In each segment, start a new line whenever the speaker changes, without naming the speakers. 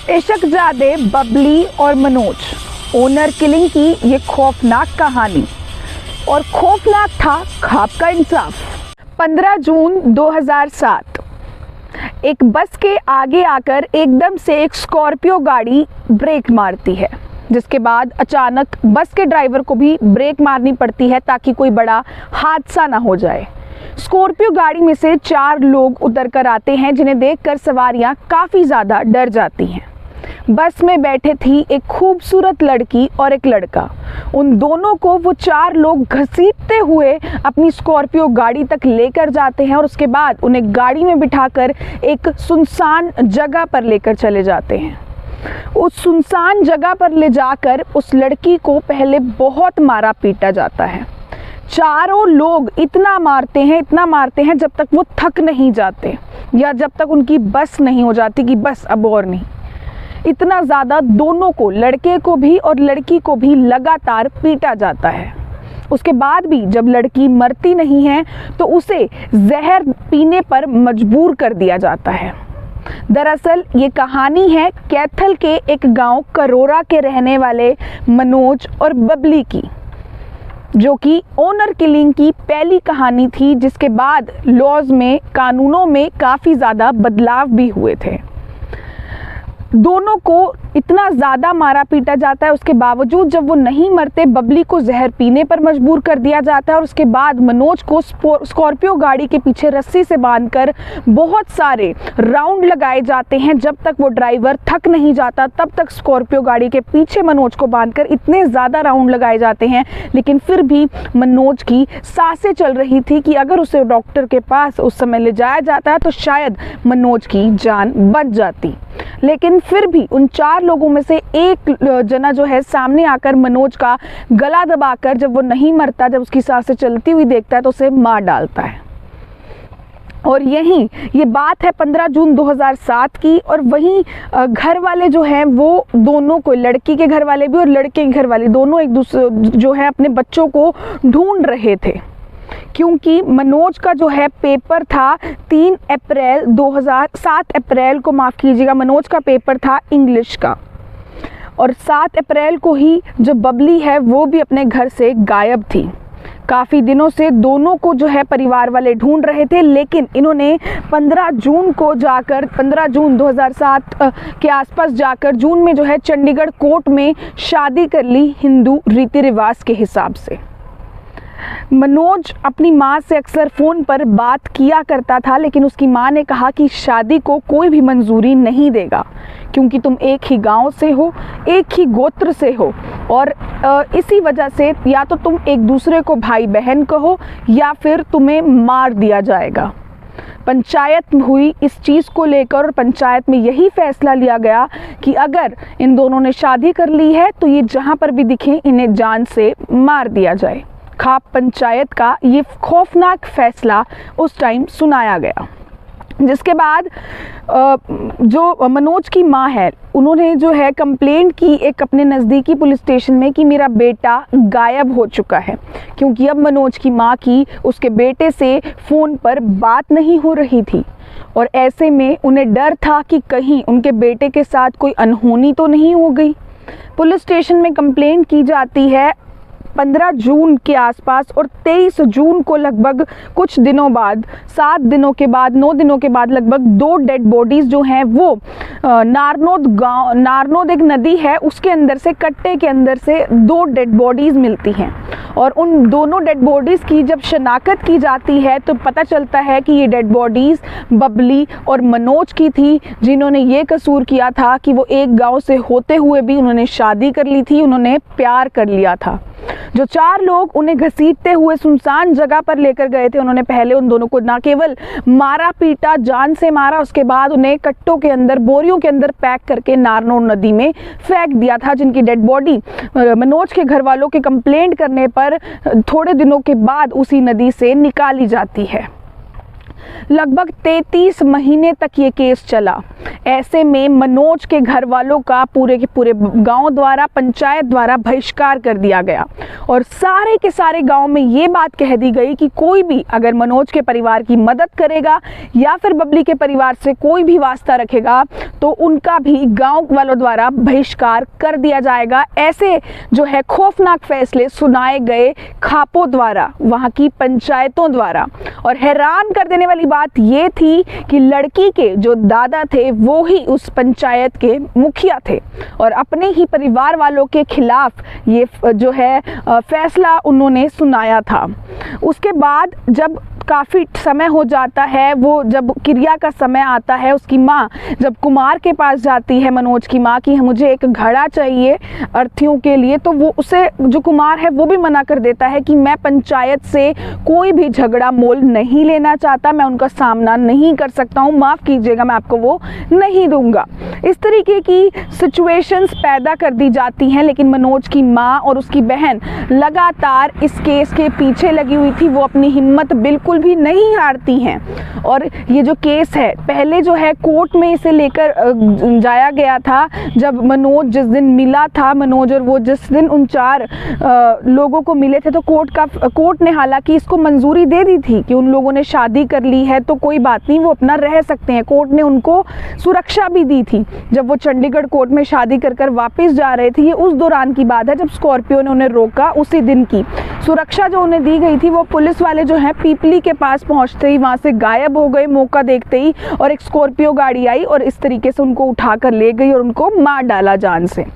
इशकजादे बबली और Manoj, owner killing की ये खौफनाक कहानी। और खौफनाक था ख्वाब का इंसाफ। 15 जून 2007 एक बस के आगे आकर एकदम से एक स्कॉर्पियो गाड़ी ब्रेक मारती है, जिसके बाद अचानक बस के ड्राइवर को भी ब्रेक मारनी पड़ती है ताकि कोई बड़ा हादसा ना हो जाए। स्कॉर्पियो गाड़ी में से 4 लोग उतर कर आते हैं, जिन्हें देखकर सवारियां काफ़ी ज़्यादा डर जाती हैं। बस में बैठे थी एक खूबसूरत लड़की और एक लड़का। उन दोनों को वो 4 लोग घसीटते हुए अपनी स्कॉर्पियो गाड़ी तक लेकर जाते हैं और उसके बाद उन्हें गाड़ी में बिठाकर एक सुनसान जगह पर लेकर चले जाते हैं। उस सुनसान जगह पर ले जाकर उस लड़की को पहले बहुत मारा पीटा जाता है। चारों लोग इतना मारते हैं जब तक वो थक नहीं जाते या जब तक उनकी बस नहीं हो जाती कि बस अब और नहीं। इतना ज़्यादा दोनों को, लड़के को भी और लड़की को भी लगातार पीटा जाता है। उसके बाद भी जब लड़की मरती नहीं है तो उसे जहर पीने पर मजबूर कर दिया जाता है। दरअसल ये कहानी है कैथल के एक गांव करोरा के रहने वाले मनोज और बबली की, जो कि ओनर किलिंग की पहली कहानी थी, जिसके बाद लॉज में, कानूनों में काफ़ी ज़्यादा बदलाव भी हुए थे। दोनों को इतना ज़्यादा मारा पीटा जाता है, उसके बावजूद जब वो नहीं मरते बबली को जहर पीने पर मजबूर कर दिया जाता है और उसके बाद मनोज को स्कॉर्पियो गाड़ी के पीछे रस्सी से बांधकर बहुत सारे राउंड लगाए जाते हैं। जब तक वो ड्राइवर थक नहीं जाता तब तक स्कॉर्पियो गाड़ी के पीछे मनोज को बांधकर इतने ज़्यादा राउंड लगाए जाते हैं, लेकिन फिर भी मनोज की सांसें चल रही थी कि अगर उसे डॉक्टर के पास उस समय ले जाया जाता है तो शायद मनोज की जान बच जाती। लेकिन फिर भी उन 4 लोगों में से एक जना जो है सामने आकर मनोज का गला दबाकर, जब वो नहीं मरता, जब उसकी सांसें चलती हुई देखता है तो उसे मार डालता है। और ये बात है 15 जून 2007 की। और वहीं घर वाले जो हैं वो दोनों को, लड़की के घर वाले भी और लड़के के घर वाले दोनों एक दूसरे जो है अपने बच्चों को ढूंढ रहे थे, क्योंकि मनोज का जो है पेपर था 7 अप्रैल को, माफ़ कीजिएगा, मनोज का पेपर था इंग्लिश का। और 7 अप्रैल को ही जो बबली है वो भी अपने घर से गायब थी। काफ़ी दिनों से दोनों को जो है परिवार वाले ढूंढ रहे थे, लेकिन इन्होंने 15 जून 2007 के आसपास जाकर जून में जो है चंडीगढ़ कोर्ट में शादी कर ली हिंदू रीति रिवाज के हिसाब से। मनोज अपनी माँ से अक्सर फ़ोन पर बात किया करता था, लेकिन उसकी माँ ने कहा कि शादी को कोई भी मंजूरी नहीं देगा, क्योंकि तुम एक ही गांव से हो, एक ही गोत्र से हो, और इसी वजह से या तो तुम एक दूसरे को भाई बहन कहो या फिर तुम्हें मार दिया जाएगा। पंचायत हुई इस चीज़ को लेकर और पंचायत में यही फैसला लिया गया कि अगर इन दोनों ने शादी कर ली है तो ये जहाँ पर भी दिखें इन्हें जान से मार दिया जाए। खाप पंचायत का ये खौफनाक फैसला उस टाइम सुनाया गया, जिसके बाद जो मनोज की माँ है उन्होंने जो है कंप्लेंट की एक अपने नज़दीकी पुलिस स्टेशन में कि मेरा बेटा गायब हो चुका है, क्योंकि अब मनोज की माँ की उसके बेटे से फ़ोन पर बात नहीं हो रही थी। और ऐसे में उन्हें डर था कि कहीं उनके बेटे के साथ कोई अनहोनी तो नहीं हो गई। पुलिस स्टेशन में कंप्लेंट की जाती है 15 जून के आसपास, और 23 जून को लगभग कुछ दिनों बाद, 7 दिनों के बाद, 9 दिनों के बाद लगभग 2 डेड बॉडीज़ जो हैं वो नारनौद एक नदी है उसके अंदर से, कट्टे के अंदर से 2 डेड बॉडीज़ मिलती हैं। और उन दोनों डेड बॉडीज़ की जब शनाख्त की जाती है तो पता चलता है कि ये डेड बॉडीज़ बबली और मनोज की थी, जिन्होंने ये कसूर किया था कि वो एक गाँव से होते हुए भी उन्होंने शादी कर ली थी, उन्होंने प्यार कर लिया था। जो 4 लोग उन्हें घसीटते हुए सुनसान जगह पर लेकर गए थे, उन्होंने पहले उन दोनों को ना केवल मारा पीटा, जान से मारा, उसके बाद उन्हें कट्टों के अंदर, बोरियों के अंदर पैक करके नारनौद नदी में फेंक दिया था, जिनकी डेड बॉडी मनोज के घर वालों के कंप्लेंट करने पर थोड़े दिनों के बाद उसी नदी से निकाली जाती है। लगभग 33 महीने तक ये केस चला। ऐसे में मनोज के घर वालों का पूरे के पूरे गांव द्वारा, पंचायत द्वारा बहिष्कार कर दिया गया और सारे के सारे गांव में ये बात कह दी गई कि कोई भी अगर मनोज के परिवार की मदद करेगा या फिर बबली के परिवार से कोई भी वास्ता रखेगा तो उनका भी गांव वालों द्वारा बहिष्कार कर दिया जाएगा। ऐसे जो है खौफनाक फैसले सुनाए गए खापों द्वारा, वहां की पंचायतों द्वारा। और हैरान कर देने वाली बात ये थी कि लड़की के जो दादा थे वो ही उस पंचायत के मुखिया थे और अपने ही परिवार वालों के खिलाफ ये जो है फैसला उन्होंने सुनाया था। उसके बाद जब काफ़ी समय हो जाता है, वो जब क्रिया का समय आता है, उसकी माँ जब कुमार के पास जाती है, मनोज की माँ, कि मुझे एक घड़ा चाहिए अर्थियों के लिए, तो वो उसे जो कुमार है वो भी मना कर देता है कि मैं पंचायत से कोई भी झगड़ा मोल नहीं लेना चाहता, मैं उनका सामना नहीं कर सकता हूँ, माफ़ कीजिएगा, मैं आपको वो नहीं दूंगा। इस तरीके की सिचुएशंस पैदा कर दी जाती हैं। लेकिन मनोज की माँ और उसकी बहन लगातार इस केस के पीछे लगी हुई थी, वो अपनी हिम्मत बिल्कुल भी नहीं हारती हैं। और ये जो केस है, पहले जो है कोर्ट में इसे लेकर जाया गया था। जब मनोज जिस दिन मिला था, मनोज और वो जिस दिन उन 4 लोगों को मिले थे, तो कोर्ट ने हालांकि इसको मंजूरी दे दी थी कि उन लोगों ने शादी कर ली है तो कोई बात नहीं, वो अपना रह सकते हैं। कोर्ट ने उनको सुरक्षा भी दी थी जब वो चंडीगढ़ कोर्ट में शादी कर वापस जा रहे थे। ये उस दौरान की बात है जब स्कॉर्पियो ने उन्हें रोका। उसी दिन की सुरक्षा जो उन्हें दी गई थी, वो पुलिस वाले जो है पीपली के पास पहुंचते ही वहां से गायब हो गए मौका देखते ही, और एक स्कॉर्पियो गाड़ी आई और इस तरीके से उनको उठाकर ले गई और उनको मार डाला जान से।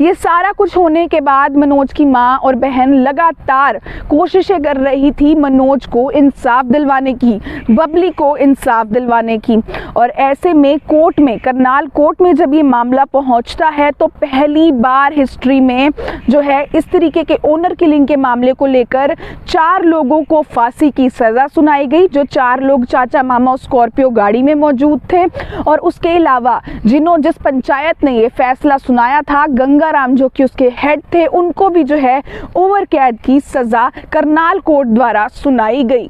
ये सारा कुछ होने के बाद मनोज की माँ और बहन लगातार कोशिशें कर रही थी मनोज को इंसाफ दिलवाने की, बबली को इंसाफ दिलवाने की। और ऐसे में कोर्ट में, करनाल कोर्ट में जब ये मामला पहुंचता है तो पहली बार हिस्ट्री में जो है इस तरीके के ओनर किलिंग के मामले को लेकर 4 लोगों को फांसी की सज़ा सुनाई गई। जो 4 लोग चाचा मामा स्कॉर्पियो गाड़ी में मौजूद थे, और उसके अलावा जिस पंचायत ने ये फैसला सुनाया था, गंगाराम जो कि उसके हेड थे, उनको भी जो है उम्र कैद की सज़ा करनाल कोर्ट द्वारा सुनाई गई।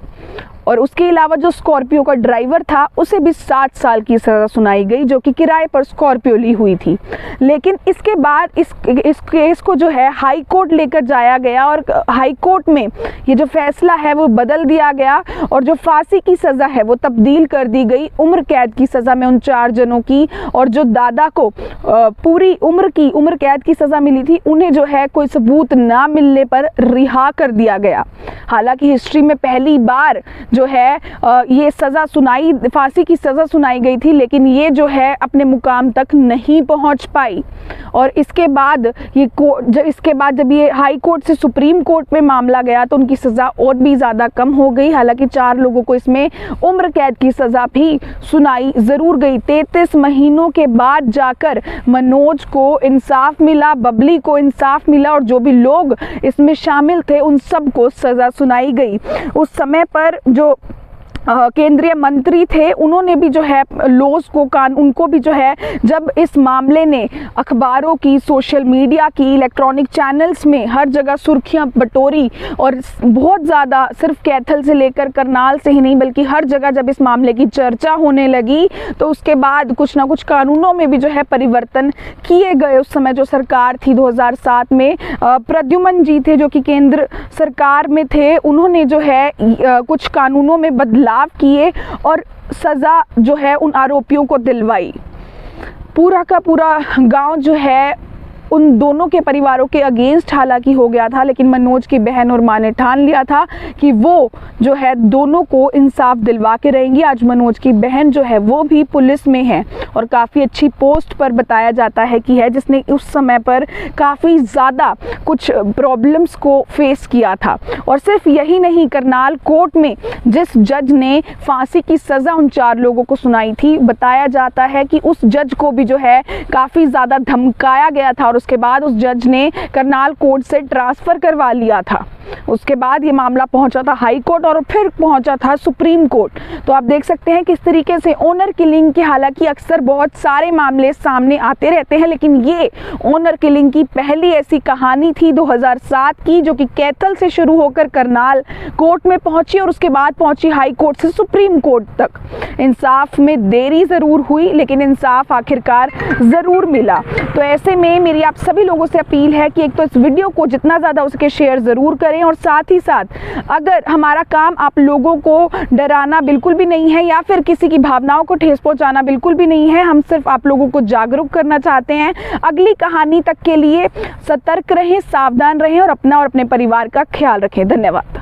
और उसके अलावा जो स्कॉर्पियो का ड्राइवर था उसे भी 7 साल की सज़ा सुनाई गई, जो कि किराए पर स्कॉर्पियो ली हुई थी। लेकिन इसके बाद इस केस को जो है हाई कोर्ट लेकर जाया गया और हाई कोर्ट में ये जो फैसला है वो बदल दिया गया और जो फांसी की सज़ा है वो तब्दील कर दी गई उम्र कैद की सज़ा में उन 4 जनों की। और जो दादा को पूरी उम्र कैद की सज़ा मिली थी, उन्हें जो है कोई सबूत ना मिलने पर रिहा कर दिया गया। हालांकि हिस्ट्री में पहली बार जो है ये सज़ा सुनाई, फांसी की सज़ा सुनाई गई थी, लेकिन ये जो है अपने मुकाम तक नहीं पहुंच पाई। और इसके बाद जब ये हाई कोर्ट से सुप्रीम कोर्ट में मामला गया तो उनकी सज़ा और भी ज़्यादा कम हो गई। हालांकि 4 लोगों को इसमें उम्र कैद की सज़ा भी सुनाई ज़रूर गई। 33 महीनों के बाद जाकर मनोज को इंसाफ मिला, बबली को इंसाफ मिला, और जो भी लोग इसमें शामिल थे उन सबको सज़ा सुनाई गई। उस समय पर जो केंद्रीय मंत्री थे, उन्होंने भी जो है लॉज को उनको भी जो है, जब इस मामले ने अखबारों की, सोशल मीडिया की, इलेक्ट्रॉनिक चैनल्स में हर जगह सुर्खियां बटोरी और बहुत ज़्यादा, सिर्फ कैथल से लेकर करनाल से ही नहीं बल्कि हर जगह जब इस मामले की चर्चा होने लगी, तो उसके बाद कुछ ना कुछ कानूनों में भी जो है परिवर्तन किए गए। उस समय जो सरकार थी 2007 में, प्रद्युमन जी थे जो कि केंद्र सरकार में थे, उन्होंने जो है कुछ कानूनों में बदलाव किए और सज़ा जो है उन आरोपियों को दिलवाई। पूरा का पूरा गांव जो है उन दोनों के परिवारों के अगेंस्ट हालांकि हो गया था, लेकिन मनोज की बहन और माँ ने ठान लिया था कि वो जो है दोनों को इंसाफ दिलवा के रहेंगी। आज मनोज की बहन जो है वो भी पुलिस में है और काफ़ी अच्छी पोस्ट पर बताया जाता है कि है, जिसने उस समय पर काफ़ी ज़्यादा कुछ प्रॉब्लम्स को फेस किया था। और सिर्फ यही नहीं, करनाल कोर्ट में जिस जज ने फांसी की सज़ा उन 4 लोगों को सुनाई थी, बताया जाता है कि उस जज को भी जो है काफ़ी ज़्यादा धमकाया गया था और उसके बाद उस जज ने करनाल कोर्ट से ट्रांसफ़र करवा लिया था। उसके बाद ये मामला पहुंचा था हाई कोर्ट और फिर पहुंचा था सुप्रीम कोर्ट। तो आप देख सकते हैं किस तरीके से ओनर किलिंग की, हालांकि अक्सर बहुत सारे मामले सामने आते रहते हैं, लेकिन ये ओनर किलिंग की पहली ऐसी कहानी थी 2007 की, जो कि कैथल से शुरू होकर करनाल कोर्ट में पहुंची और उसके बाद पहुंची हाई कोर्ट से सुप्रीम कोर्ट तक। इंसाफ में देरी ज़रूर हुई, लेकिन इंसाफ आखिरकार ज़रूर मिला। तो ऐसे में मेरी आप सभी लोगों से अपील है कि एक तो इस वीडियो को जितना ज़्यादा हो सके शेयर ज़रूर करें, और साथ ही साथ अगर हमारा काम आप लोगों को डराना बिल्कुल भी नहीं है या फिर किसी की भावनाओं को ठेस पहुंचाना बिल्कुल भी नहीं है, हम सिर्फ आप लोगों को जागरूक करना चाहते हैं। अगली कहानी तक के लिए सतर्क रहें, सावधान रहें और अपना और अपने परिवार का ख्याल रखें। धन्यवाद।